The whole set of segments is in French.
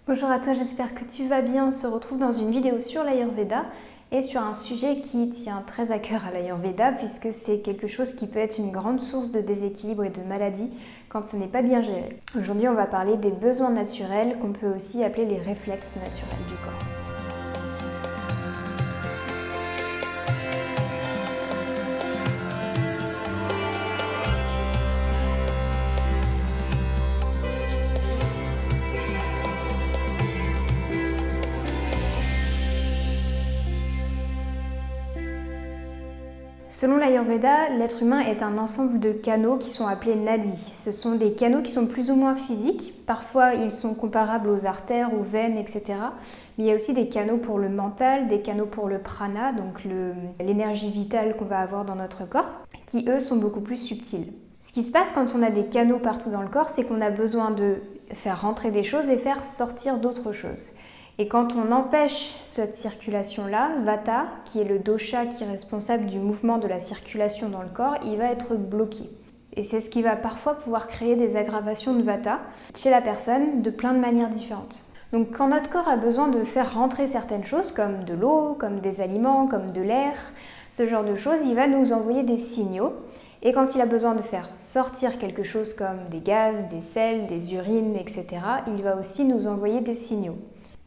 Bonjour à toi, j'espère que tu vas bien. On se retrouve dans une vidéo sur l'Ayurveda et sur un sujet qui tient très à cœur à l'Ayurveda puisque c'est quelque chose qui peut être une grande source de déséquilibre et de maladie quand ce n'est pas bien géré. Aujourd'hui, on va parler des besoins naturels qu'on peut aussi appeler les réflexes naturels du corps. Selon l'Ayurveda, l'être humain est un ensemble de canaux qui sont appelés nadis. Ce sont des canaux qui sont plus ou moins physiques. Parfois, ils sont comparables aux artères, aux veines, etc. Mais il y a aussi des canaux pour le mental, des canaux pour le prana, donc l'énergie vitale qu'on va avoir dans notre corps, qui eux sont beaucoup plus subtils. Ce qui se passe quand on a des canaux partout dans le corps, c'est qu'on a besoin de faire rentrer des choses et faire sortir d'autres choses. Et quand on empêche cette circulation-là, Vata, qui est le dosha qui est responsable du mouvement de la circulation dans le corps, il va être bloqué. Et c'est ce qui va parfois pouvoir créer des aggravations de Vata chez la personne de plein de manières différentes. Donc quand notre corps a besoin de faire rentrer certaines choses, comme de l'eau, comme des aliments, comme de l'air, ce genre de choses, il va nous envoyer des signaux. Et quand il a besoin de faire sortir quelque chose comme des gaz, des sels, des urines, etc., il va aussi nous envoyer des signaux.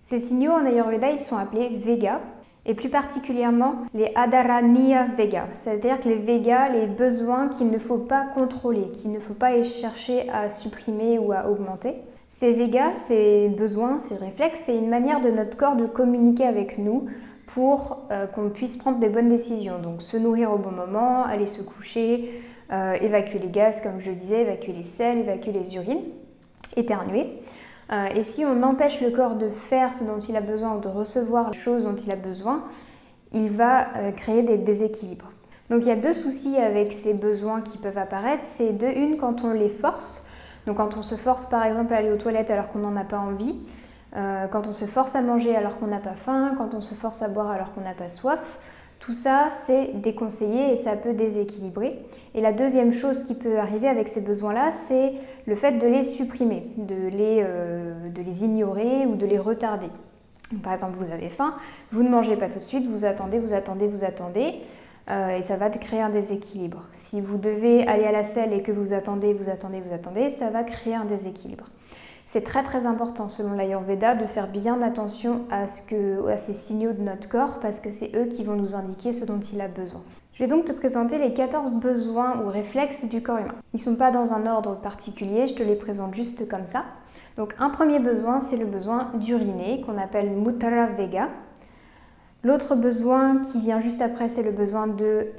Ces signaux en Ayurveda, ils sont appelés Vega, et plus particulièrement les Adharaniya Vega, c'est-à-dire que les Vega, les besoins qu'il ne faut pas contrôler, qu'il ne faut pas chercher à supprimer ou à augmenter. Ces Vega, ces besoins, ces réflexes, c'est une manière de notre corps de communiquer avec nous pour qu'on puisse prendre des bonnes décisions. Donc se nourrir au bon moment, aller se coucher, évacuer les gaz, comme je disais, évacuer les sels, évacuer les urines, éternuer. Et si on empêche le corps de faire ce dont il a besoin ou de recevoir les choses dont il a besoin, il va créer des déséquilibres. Donc il y a deux soucis avec ces besoins qui peuvent apparaître. C'est de une, quand on les force, donc quand on se force par exemple à aller aux toilettes alors qu'on n'en a pas envie, quand on se force à manger alors qu'on n'a pas faim, quand on se force à boire alors qu'on n'a pas soif, tout ça c'est déconseillé et ça peut déséquilibrer. Et la deuxième chose qui peut arriver avec ces besoins-là, c'est le fait de les supprimer, de les ignorer ou de les retarder. Par exemple, vous avez faim, vous ne mangez pas tout de suite, vous attendez, et ça va créer un déséquilibre. Si vous devez aller à la selle et que vous attendez, ça va créer un déséquilibre. C'est très très important selon l'Ayurveda de faire bien attention à ces signaux de notre corps parce que c'est eux qui vont nous indiquer ce dont il a besoin. Je vais donc te présenter les 14 besoins ou réflexes du corps humain. Ils ne sont pas dans un ordre particulier, je te les présente juste comme ça. Donc un premier besoin, c'est le besoin d'uriner qu'on appelle Mutara Vega. L'autre besoin qui vient juste après, c'est le besoin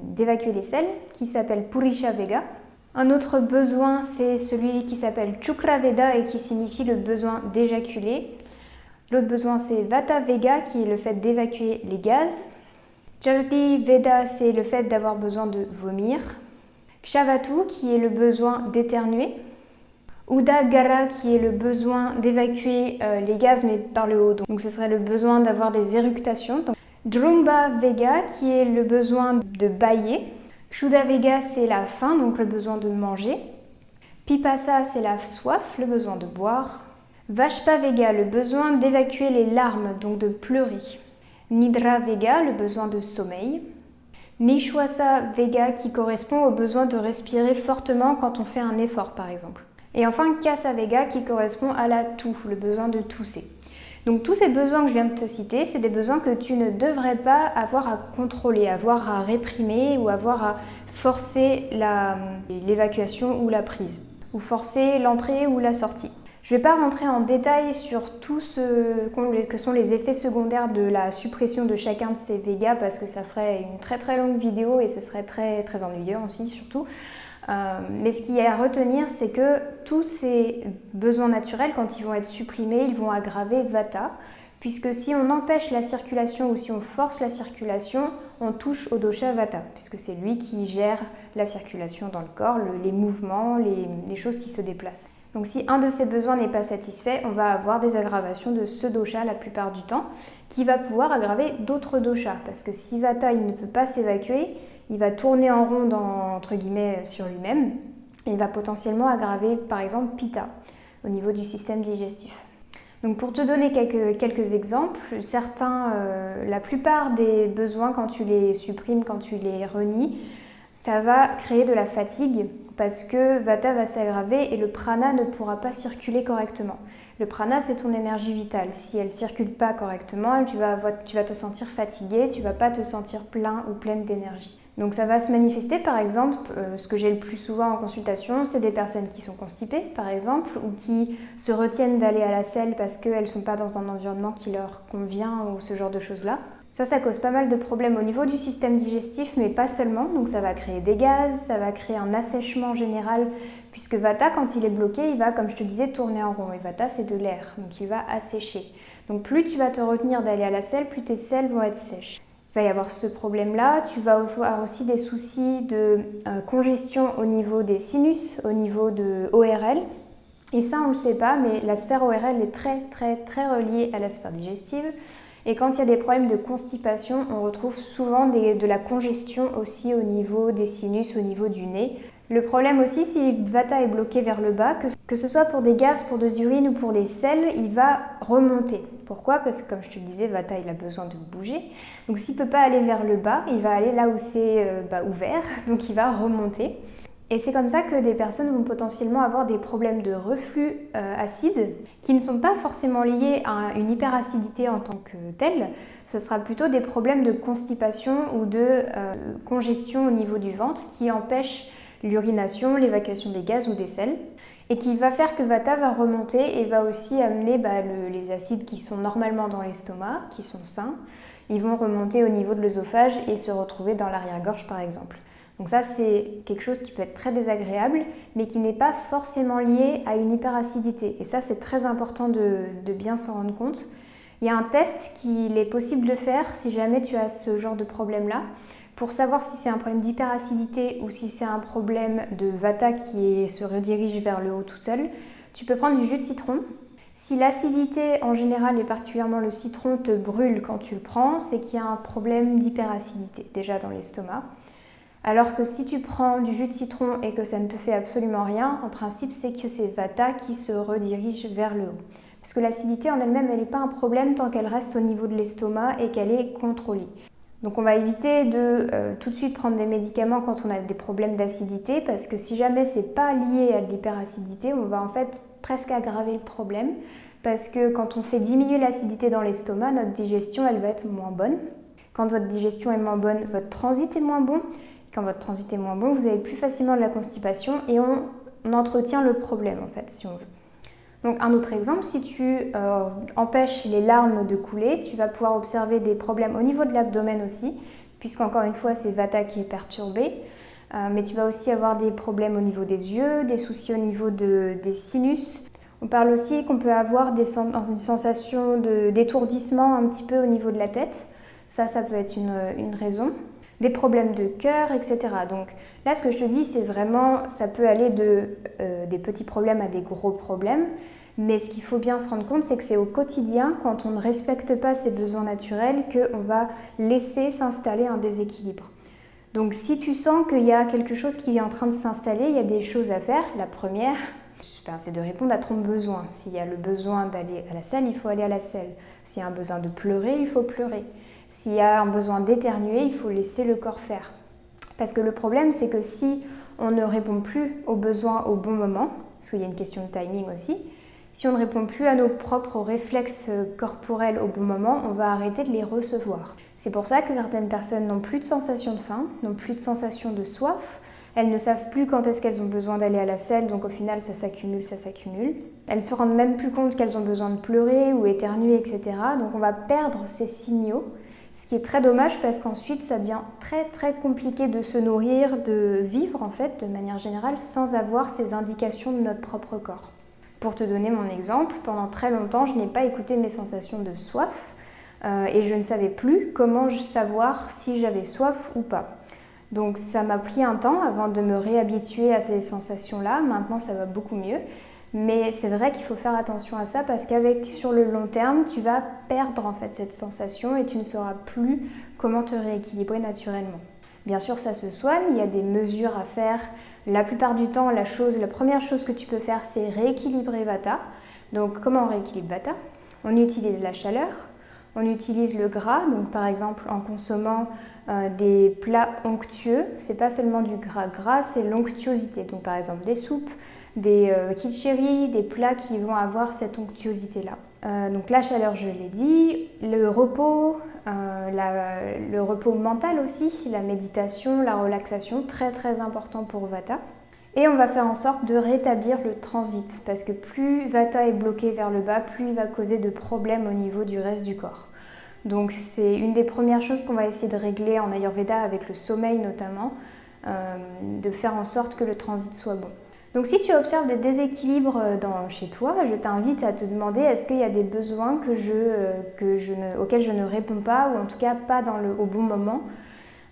d'évacuer les sels qui s'appelle Purisha Vega. Un autre besoin, c'est celui qui s'appelle Chukra Veda et qui signifie le besoin d'éjaculer. L'autre besoin, c'est Vata Vega qui est le fait d'évacuer les gaz. Jardi Veda, c'est le fait d'avoir besoin de vomir. Kshavatu, qui est le besoin d'éternuer. Udagara, qui est le besoin d'évacuer les gaz mais par le haut. Donc ce serait le besoin d'avoir des éructations. Drumba Vega, qui est le besoin de bâiller. Kshuddha Vega, c'est la faim, donc le besoin de manger. Pipasa, c'est la soif, le besoin de boire. Vashpa Vega, le besoin d'évacuer les larmes, donc de pleurer. Nidra Vega, le besoin de sommeil. Nishwasa Vega, qui correspond au besoin de respirer fortement quand on fait un effort, par exemple. Et enfin, Kasa Vega, qui correspond à la toux, le besoin de tousser. Donc tous ces besoins que je viens de te citer, c'est des besoins que tu ne devrais pas avoir à contrôler, avoir à réprimer ou avoir à forcer l'évacuation ou la prise, ou forcer l'entrée ou la sortie. Je ne vais pas rentrer en détail sur tout ce que sont les effets secondaires de la suppression de chacun de ces végas parce que ça ferait une très très longue vidéo et ce serait très très ennuyeux aussi surtout. Mais ce qu'il y a à retenir, c'est que tous ces besoins naturels, quand ils vont être supprimés, ils vont aggraver Vata, puisque si on empêche la circulation ou si on force la circulation, on touche au dosha Vata, puisque c'est lui qui gère la circulation dans le corps, les mouvements, les choses qui se déplacent. Donc si un de ces besoins n'est pas satisfait, on va avoir des aggravations de ce dosha la plupart du temps, qui va pouvoir aggraver d'autres doshas, parce que si Vata il ne peut pas s'évacuer, il va tourner en rond entre guillemets sur lui-même et il va potentiellement aggraver par exemple Pitta au niveau du système digestif. Donc pour te donner quelques exemples, la plupart des besoins, quand tu les supprimes, quand tu les renies, ça va créer de la fatigue parce que Vata va s'aggraver et le prana ne pourra pas circuler correctement. Le prana, c'est ton énergie vitale. Si elle ne circule pas correctement, tu vas te sentir fatigué, tu ne vas pas te sentir plein ou pleine d'énergie. Donc ça va se manifester par exemple, ce que j'ai le plus souvent en consultation, c'est des personnes qui sont constipées par exemple, ou qui se retiennent d'aller à la selle parce qu'elles ne sont pas dans un environnement qui leur convient ou ce genre de choses-là. Ça cause pas mal de problèmes au niveau du système digestif, mais pas seulement. Donc ça va créer des gaz, ça va créer un assèchement général, puisque Vata, quand il est bloqué, il va, comme je te disais, tourner en rond. Et Vata, c'est de l'air, donc il va assécher. Donc plus tu vas te retenir d'aller à la selle, plus tes selles vont être sèches. Il va y avoir ce problème-là. Tu vas avoir aussi des soucis de congestion au niveau des sinus, au niveau de ORL. Et ça, on ne le sait pas, mais la sphère ORL est très, très, très reliée à la sphère digestive. Et quand il y a des problèmes de constipation, on retrouve souvent de la congestion aussi au niveau des sinus, au niveau du nez. Le problème aussi, si Vata est bloqué vers le bas, que ce soit pour des gaz, pour des urines ou pour des selles, il va remonter. Pourquoi? Parce que comme je te le disais, Vata il a besoin de bouger. Donc s'il ne peut pas aller vers le bas, il va aller là où c'est ouvert, donc il va remonter. Et c'est comme ça que des personnes vont potentiellement avoir des problèmes de reflux acide qui ne sont pas forcément liés à une hyperacidité en tant que telle. Ce sera plutôt des problèmes de constipation ou de congestion au niveau du ventre qui empêchent l'urination, l'évacuation des gaz ou des selles et qui va faire que Vata va remonter et va aussi amener les acides qui sont normalement dans l'estomac, qui sont sains, ils vont remonter au niveau de l'œsophage et se retrouver dans l'arrière-gorge par exemple. Donc ça, c'est quelque chose qui peut être très désagréable, mais qui n'est pas forcément lié à une hyperacidité. Et ça, c'est très important de bien s'en rendre compte. Il y a un test qu'il est possible de faire si jamais tu as ce genre de problème-là, pour savoir si c'est un problème d'hyperacidité ou si c'est un problème de Vata qui se redirige vers le haut tout seul. Tu peux prendre du jus de citron. Si l'acidité en général et particulièrement le citron te brûle quand tu le prends, c'est qu'il y a un problème d'hyperacidité déjà dans l'estomac. Alors que si tu prends du jus de citron et que ça ne te fait absolument rien, en principe c'est que c'est Vata qui se redirige vers le haut. Parce que l'acidité en elle-même, elle n'est pas un problème tant qu'elle reste au niveau de l'estomac et qu'elle est contrôlée. Donc on va éviter de tout de suite prendre des médicaments quand on a des problèmes d'acidité, parce que si jamais c'est pas lié à de l'hyperacidité, on va en fait presque aggraver le problème, parce que quand on fait diminuer l'acidité dans l'estomac, notre digestion elle va être moins bonne. Quand votre digestion est moins bonne, votre transit est moins bon. Quand votre transit est moins bon, vous avez plus facilement de la constipation et on entretient le problème en fait, si on veut. Donc un autre exemple, si tu empêches les larmes de couler, tu vas pouvoir observer des problèmes au niveau de l'abdomen aussi, puisqu'encore une fois c'est Vata qui est perturbé, mais tu vas aussi avoir des problèmes au niveau des yeux, des soucis au niveau des sinus. On parle aussi qu'on peut avoir une sensation d'étourdissement un petit peu au niveau de la tête, ça peut être une raison. Des problèmes de cœur, etc. Donc là, ce que je te dis, c'est vraiment, ça peut aller des petits problèmes à des gros problèmes, mais ce qu'il faut bien se rendre compte, c'est que c'est au quotidien, quand on ne respecte pas ses besoins naturels, qu'on va laisser s'installer un déséquilibre. Donc si tu sens qu'il y a quelque chose qui est en train de s'installer, il y a des choses à faire. La première, c'est de répondre à ton besoin. S'il y a le besoin d'aller à la selle, il faut aller à la selle. S'il y a un besoin de pleurer, il faut pleurer. S'il y a un besoin d'éternuer, il faut laisser le corps faire. Parce que le problème, c'est que si on ne répond plus aux besoins au bon moment, parce qu'il y a une question de timing aussi, si on ne répond plus à nos propres réflexes corporels au bon moment, on va arrêter de les recevoir. C'est pour ça que certaines personnes n'ont plus de sensation de faim, n'ont plus de sensation de soif, elles ne savent plus quand est-ce qu'elles ont besoin d'aller à la selle, donc au final ça s'accumule. Elles ne se rendent même plus compte qu'elles ont besoin de pleurer ou éternuer, etc. Donc on va perdre ces signaux. Ce qui est très dommage parce qu'ensuite ça devient très très compliqué de se nourrir, de vivre en fait de manière générale sans avoir ces indications de notre propre corps. Pour te donner mon exemple, pendant très longtemps je n'ai pas écouté mes sensations de soif et je ne savais plus comment savoir si j'avais soif ou pas. Donc ça m'a pris un temps avant de me réhabituer à ces sensations-là, maintenant ça va beaucoup mieux. Mais c'est vrai qu'il faut faire attention à ça parce sur le long terme, tu vas perdre en fait cette sensation et tu ne sauras plus comment te rééquilibrer naturellement. Bien sûr, ça se soigne, il y a des mesures à faire. La plupart du temps, la première chose que tu peux faire, c'est rééquilibrer Vata. Donc, comment on rééquilibre Vata? On utilise la chaleur, on utilise le gras, donc par exemple en consommant des plats onctueux, c'est pas seulement du gras, c'est l'onctuosité, donc par exemple des soupes, des kitcheries, des plats qui vont avoir cette onctuosité-là. Donc la chaleur, je l'ai dit, le repos mental aussi, la méditation, la relaxation, très très important pour Vata. Et on va faire en sorte de rétablir le transit, parce que plus Vata est bloqué vers le bas, plus il va causer de problèmes au niveau du reste du corps. Donc c'est une des premières choses qu'on va essayer de régler en Ayurveda avec le sommeil notamment, de faire en sorte que le transit soit bon. Donc si tu observes des déséquilibres chez toi, je t'invite à te demander est-ce qu'il y a des besoins auxquels je ne réponds pas, ou en tout cas pas au bon moment.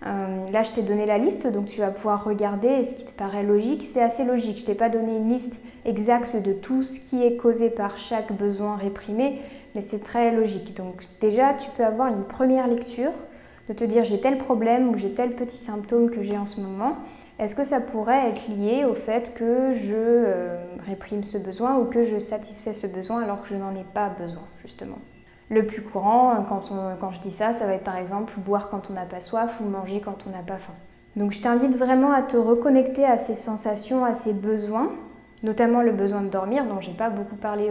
Là, je t'ai donné la liste, donc tu vas pouvoir regarder ce qui te paraît logique. C'est assez logique, je ne t'ai pas donné une liste exacte de tout ce qui est causé par chaque besoin réprimé, mais c'est très logique. Donc déjà, tu peux avoir une première lecture, de te dire j'ai tel problème ou j'ai tel petit symptôme que j'ai en ce moment. Est-ce que ça pourrait être lié au fait que je réprime ce besoin ou que je satisfais ce besoin alors que je n'en ai pas besoin, justement. Le plus courant, quand je dis ça, ça va être par exemple boire quand on n'a pas soif ou manger quand on n'a pas faim. Donc je t'invite vraiment à te reconnecter à ces sensations, à ces besoins, notamment le besoin de dormir, dont je n'ai pas beaucoup parlé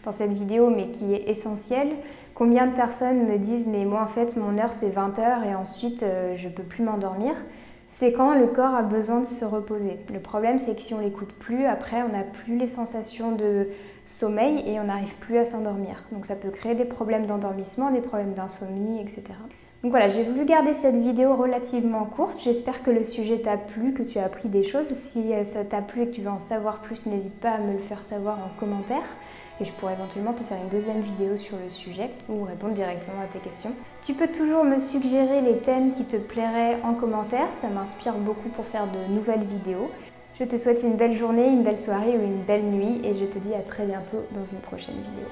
dans cette vidéo, mais qui est essentiel. Combien de personnes me disent « mais moi en fait mon heure c'est 20h et ensuite je ne peux plus m'endormir ». C'est quand le corps a besoin de se reposer. Le problème, c'est que si on ne l'écoute plus, après, on n'a plus les sensations de sommeil et on n'arrive plus à s'endormir. Donc ça peut créer des problèmes d'endormissement, des problèmes d'insomnie, etc. Donc voilà, j'ai voulu garder cette vidéo relativement courte. J'espère que le sujet t'a plu, que tu as appris des choses. Si ça t'a plu et que tu veux en savoir plus, n'hésite pas à me le faire savoir en commentaire. Et je pourrais éventuellement te faire une deuxième vidéo sur le sujet ou répondre directement à tes questions. Tu peux toujours me suggérer les thèmes qui te plairaient en commentaire, ça m'inspire beaucoup pour faire de nouvelles vidéos. Je te souhaite une belle journée, une belle soirée ou une belle nuit et je te dis à très bientôt dans une prochaine vidéo.